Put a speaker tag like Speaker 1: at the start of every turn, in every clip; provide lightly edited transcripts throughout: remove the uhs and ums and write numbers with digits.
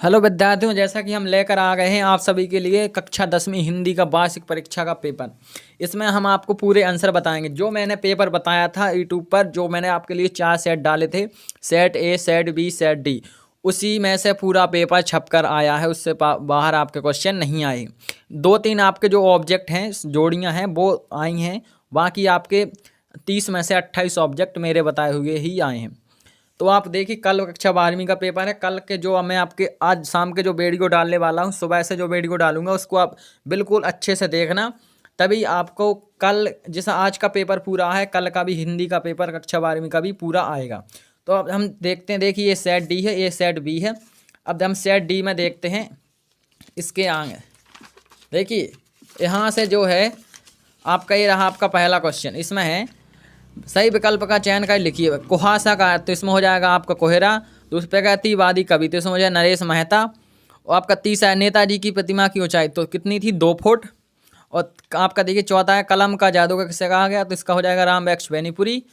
Speaker 1: Hello विद्यार्थियों, जैसा कि हम लेकर आ गए हैं आप सभी के लिए कक्षा 10वीं हिंदी का वार्षिक परीक्षा का पेपर। इसमें हम आपको पूरे आंसर बताएंगे। जो मैंने पेपर बताया था यूट्यूब पर, जो मैंने आपके लिए 4 सेट डाले थे, set A, set B, set D, उसी में से पूरा पेपर छपकर आया है। उससे बाहर आपके क्वेश्चन नहीं आए। 2-3 आपके जो ऑब्जेक्ट हैं, जोड़ियाँ हैं, वो आई हैं। बाकी आपके 30 में से 28 ऑब्जेक्ट मेरे बताए हुए ही आए हैं। तो आप देखिए, कल कक्षा 12वीं का पेपर है। कल के जो मैं आपके आज शाम के जो वीडियो डालने वाला हूँ, सुबह से जो वीडियो डालूंगा उसको आप बिल्कुल अच्छे से देखना, तभी आपको कल जैसा आज का पेपर पूरा है, कल का भी हिंदी का पेपर कक्षा 12वीं का भी पूरा आएगा। तो अब हम देखते हैं। देखिए, ये सेट डी है, ये सेट बी है। अब हम सेट डी में देखते हैं। इसके आगे देखिए, यहाँ से जो है आपका ये रहा आपका पहला क्वेश्चन। इसमें है सही विकल्प का चयन कर लिखिए। कुहासा का, तो इसमें हो जाएगा आपका कोहरा। दूसरे का तीवादी कवि, तो इसमें हो जाएगा नरेश मेहता। और आपका तीसरा है नेताजी की प्रतिमा की ऊंचाई, तो कितनी थी, 2 फुट। और आपका देखिए चौथा है कलम का जादू का किससे कहा गया, तो इसका हो जाएगा राम वृक्ष बेनीपुरी।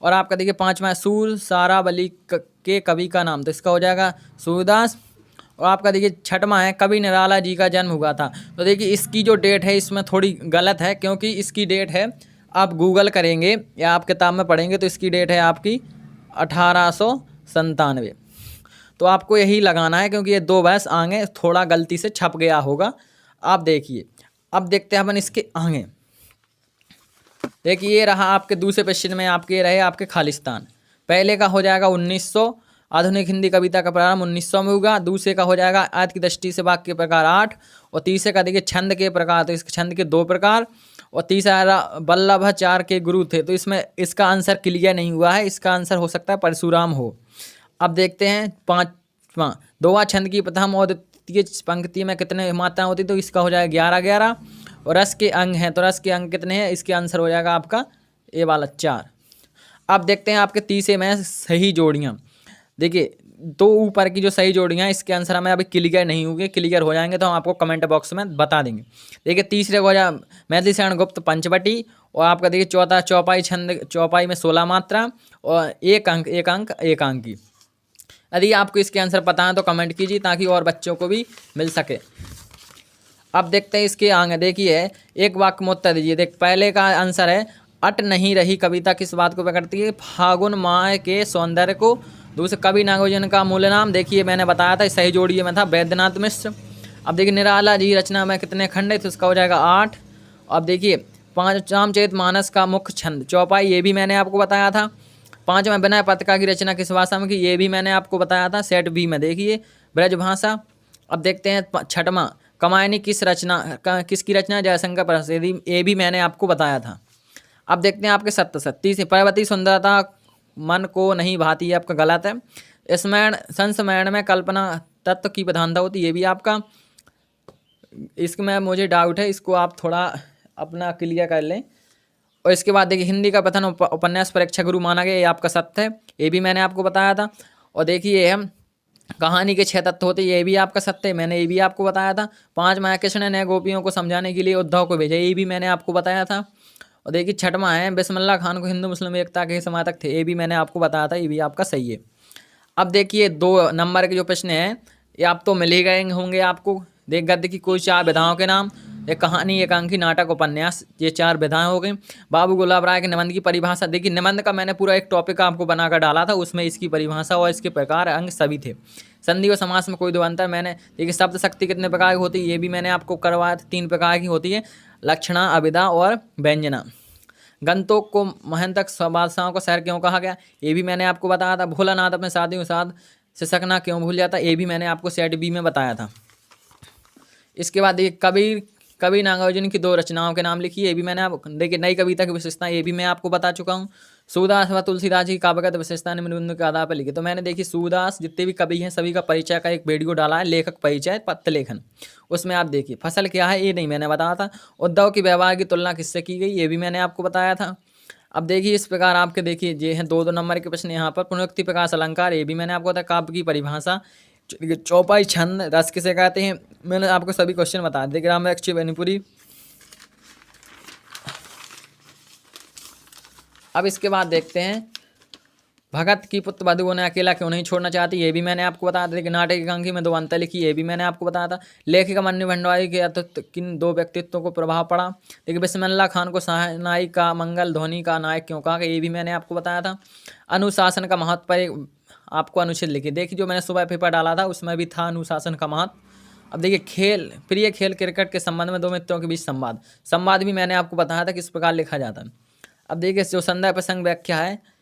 Speaker 1: और आपका देखिए पाँचवा है सूर सारावली के कवि का नाम, तो इसका हो जाएगा सूरदास। और आपका देखिए छठवां है कवि निराला जी का जन्म हुआ था। तो देखिए इसकी जो डेट है इसमें थोड़ी गलत है, क्योंकि इसकी डेट है, आप गूगल करेंगे या आप किताब में पढ़ेंगे तो इसकी डेट है आपकी 1897। तो आपको यही लगाना है, क्योंकि ये 2 वर्ष आगे थोड़ा गलती से छप गया होगा। आप देखिए, अब देखते हैं अपन इसके आगे। देखिए, ये रहा आपके दूसरे प्रश्न में, आपके रहे आपके खालिस्तान। पहले का हो जाएगा 1900, आधुनिक हिंदी कविता का प्रारंभ 1900 में होगा। दूसरे का हो जाएगा अर्थ की दृष्टि से वाक्य के प्रकार 8। और तीसरे का देखिए छंद के प्रकार, तो इसके छंद के 2 प्रकार। और तीसरा वल्लभाचार्य के गुरु थे, तो इसमें इसका आंसर क्लियर नहीं हुआ है। इसका आंसर हो सकता है परशुराम हो। अब देखते हैं पाँचवा, दोहा छंद की प्रथम और द्वितीय पंक्ति में कितने मात्राएं होती, तो इसका हो जाएगा 11-11। और रस के अंग हैं, तो रस के अंग कितने हैं, इसके आंसर हो जाएगा आपका ये वाला 4। अब देखते हैं आपके तीसरे में सही जोड़ियाँ। देखिए, 2 ऊपर की जो सही जोड़ियाँ हैं, इसके आंसर हमें अभी क्लियर नहीं होंगे। क्लियर हो जाएंगे तो हम आपको कमेंट बॉक्स में बता देंगे। देखिए, तीसरे को हो जाए मैथिली शरण गुप्त पंचवटी। और आपका देखिए चौथा चौपाई छंद, चौपाई में 16 मात्रा और 1 अंक 1 अंक 1 अंक की। यदि आपको इसके आंसर पता है तो कमेंट कीजिए, ताकि और बच्चों को भी मिल सके। अब देखते हैं इसके आगे। देखिए, एक वाक्य में उत्तर दीजिए। देख, पहले का आंसर है अट नहीं रही कविता किस बात को प्रकटती है, फागुन माह के सौंदर्य को। दूसरे कवि नागोजन का मूल नाम, देखिए मैंने बताया था, सही जोड़िए में था वैद्यनाथ मिश्र। अब देखिए निराला जी रचना में कितने खंड है, तो इसका हो जाएगा 8। अब देखिए 5 रामचरित मानस का मुख्य छंद चौपाई, ये भी मैंने आपको बताया था। 5वां विनय पत्रिका की रचना किस भाषा में की, ये भी मैंने आपको बताया था। सेट बी में देखिए ब्रजभाषा। अब देखते हैं 6वां कमायनी किसकी रचना, जयशंकर प्रसाद, ये भी मैंने आपको बताया था। अब देखते हैं आपके 37 से पर्वती सुंदरता मन को नहीं भाती, है आपका गलत है। स्मरण संस्मरण में कल्पना तत्व की प्रधानता होती, ये भी आपका, इसमें मुझे डाउट है, इसको आप थोड़ा अपना क्लियर कर लें। और इसके बाद देखिए हिंदी का प्रथम उपन्यास परीक्षा गुरु माना गया, ये आपका सत्य है, ये भी मैंने आपको बताया था। और देखिए हम कहानी के 6 तत्व होते, ये भी आपका सत्य है, मैंने ये भी आपको बताया था। 5वां कृष्ण ने गोपियों को समझाने के लिए उद्धव को भेजा, ये भी मैंने आपको बताया था। और देखिए 6वां है बिस्मिल्लाह खान को हिंदू मुस्लिम एकता के समर्थक थे, ये भी मैंने आपको बताया था, ये भी आपका सही है। अब देखिए 2 नंबर के जो प्रश्न हैं, ये आप तो मिल ही गए होंगे आपको। देख गद्य की कोई 4 विधाओं के नाम, एक कहानी, एकांकी, नाटक, उपन्यास, ये 4 विधाएं हो गई। बाबू गुलाब राय के निबंध की परिभाषा, देखिए निबंध का मैंने पूरा एक टॉपिक आपको बनाकर डाला था, उसमें इसकी परिभाषा और इसके प्रकार अंग सभी थे। संधि और समास में कोई 2 अंतर, मैंने देखिए शब्द शक्ति कितने प्रकार की होती है, ये भी मैंने आपको करवाया था। 3 प्रकार की होती है, लक्षणा, अभिधा और व्यंजना। गंतोक को महंतक बादशाहों का शहर क्यों कहा गया, ये भी मैंने आपको बताया था। भोलानाथ अपने साथियों के साथ सिसकना क्यों भूल जाता, ये भी मैंने आपको सेट बी में बताया था। इसके बाद देखिए कवि नागार्जुन की 2 रचनाओं के नाम लिखिए, ये भी मैंने आप देखिए नई कविता की विशेषता, ये भी मैं आपको बता चुका हूँ। सूरदास व तुलसीदास जी की काव्यगत विशेषता निम्न बिंदु के आधार पर लिखी, तो मैंने देखिए सूरदास जितने भी कवि हैं सभी का परिचय का एक वीडियो डाला है, लेखक परिचय पत्र लेखन, उसमें आप देखिए। फसल क्या है, ये नहीं मैंने बताया था। उद्धव की व्यवहार की तुलना किससे की गई, ये भी मैंने आपको बताया था। अब देखिए इस प्रकार आपके देखिए ये हैं 2-2 नंबर के प्रश्न यहाँ पर। पुनरुक्ति प्रकाश अलंकार, ये भी मैंने आपको बताया। काव्य की परिभाषा, चौपाई छंद, रस किसे कहते हैं, मैंने आपको सभी क्वेश्चन बताया। देखिए राम वृक्ष बेनीपुरी। अब इसके बाद देखते हैं भगत की पुत्र बधु ने अकेला क्यों नहीं छोड़ना चाहती, ये भी मैंने आपको बताया था। देखिए नाटक एकांकी में 2 अंतर लिखी, ये भी मैंने आपको बताया था। लेखिका मन्नू भंडारी के अतिरिक्त किन 2 व्यक्तित्वों को प्रभाव पड़ा। देखिए बिस्मिल्लाह खान को शहनाई का मंगल ध्वनि का नायक क्यों कहा, ये भी मैंने आपको बताया था। अनुशासन का महत्व पर आपको अनुच्छेद लिखिए। देखिए जो मैंने सुबह पेपर डाला था उसमें भी था अनुशासन का महत्व। अब देखिए प्रिय खेल क्रिकेट के संबंध में 2 मित्रों के बीच संवाद भी मैंने आपको बताया था किस प्रकार लिखा जाता है। अब देखिए जो संदर्भ प्रसंग व्याख्या है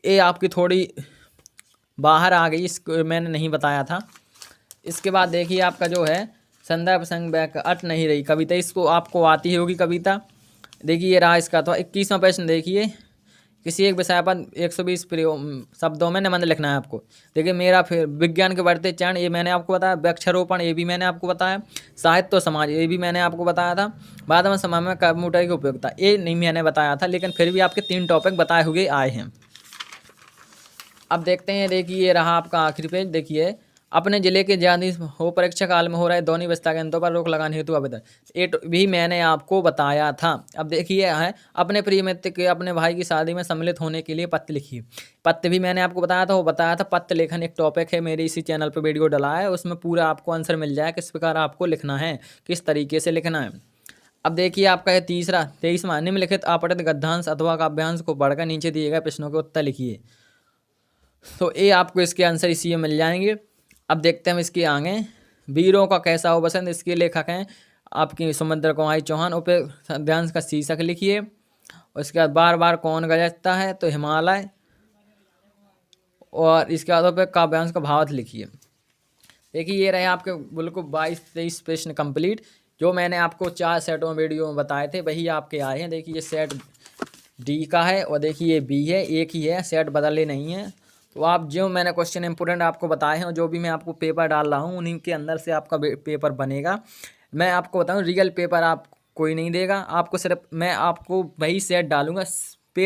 Speaker 1: ये आपकी थोड़ी बाहर आ गई, इसको मैंने नहीं बताया था। इसके बाद देखिए आपका जो है संदर्भ प्रसंग व्याख्या अट नहीं रही कविता, इसको आपको आती होगी कविता। देखिए ये रहा इसका तो 21वां प्रश्न देखिए, किसी एक विषय पर 120 शब्दों में निबंध लिखना है आपको। देखिए मेरा फिर विज्ञान के बढ़ते चरण ये मैंने आपको बताया, वृक्षारोपण ये भी मैंने आपको बताया, साहित्य और समाज ये भी मैंने आपको बताया था, वर्तमान समय में कंप्यूटर की उपयोगिता ये नहीं मैंने बताया था, लेकिन फिर भी आपके 3 टॉपिक बताए हुए आए हैं। अब देखते हैं, देखिए ये रहा आपका आखिरी पेज। देखिए अपने जिले के ज्यादा हो परीक्षा काल में हो रहे ध्वनि विस्तार केंद्रों पर रोक लगाने हेतु आवेदन ये भी मैंने आपको बताया था। अब देखिए है अपने प्रिय मित्र के अपने भाई की शादी में सम्मिलित होने के लिए पत्र लिखिए। पत्र भी मैंने आपको बताया था, वो बताया था पत्र लेखन एक टॉपिक है, मेरे इसी चैनल पर वीडियो डला है, उसमें पूरा आपको आंसर मिल जाए किस प्रकार आपको लिखना है, किस तरीके से लिखना है। अब देखिए आपका ये 23वां निम्नलिखित अपठित गद्यांश अथवा काव्यांश को पढ़कर नीचे दिए गए प्रश्नों के उत्तर लिखिए। तो ये आपको इसके आंसर इसी में मिल जाएंगे। अब देखते हैं हम इसके आगे। वीरों का कैसा हो पसंद, इसके लेखक हैं आपकी सुमंद्र कुमारी चौहान। उपध्यांश का शीर्षक लिखिए। उसके बाद बार बार कौन गरजता है, तो हिमालय। और इसके बाद पे काव्यांश का भावार्थ लिखिए। देखिए ये रहे आपके बिल्कुल 22-23 प्रश्न कंप्लीट, जो मैंने आपको 4 सेटों में वीडियो में बताए थे वही आपके आए हैं। देखिए ये सेट डी का है और देखिए ये बी है, एक ही है, सेट बदले नहीं है। तो आप जो मैंने क्वेश्चन इंपोर्टेंट आपको बताए हैं और जो भी मैं आपको पेपर डाल रहा हूँ उन्हीं के अंदर से आपका पेपर बनेगा। मैं आपको बताऊँ रियल पेपर आप कोई नहीं देगा आपको, सिर्फ मैं आपको वही सेट डालूंगा।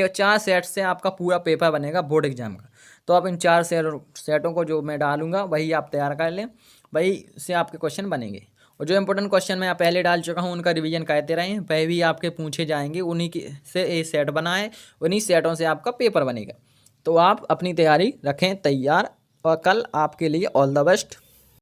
Speaker 1: 4 सेट से आपका पूरा पेपर बनेगा बोर्ड एग्जाम का। तो आप इन 4 सेटों को जो मैं डालूंगा वही आप तैयार कर लें, वही से आपके क्वेश्चन बनेंगे। और जो इंपोर्टेंट क्वेश्चन मैं पहले डाल चुका हूँ उनका रिवीजन करते रहें, वह भी आपके पूछे जाएंगे, उन्हीं की से ये सेट बनाए, उन्हीं सेटों से आपका पेपर बनेगा। तो आप अपनी तैयारी रखें तैयार, और कल आपके लिए ऑल द बेस्ट।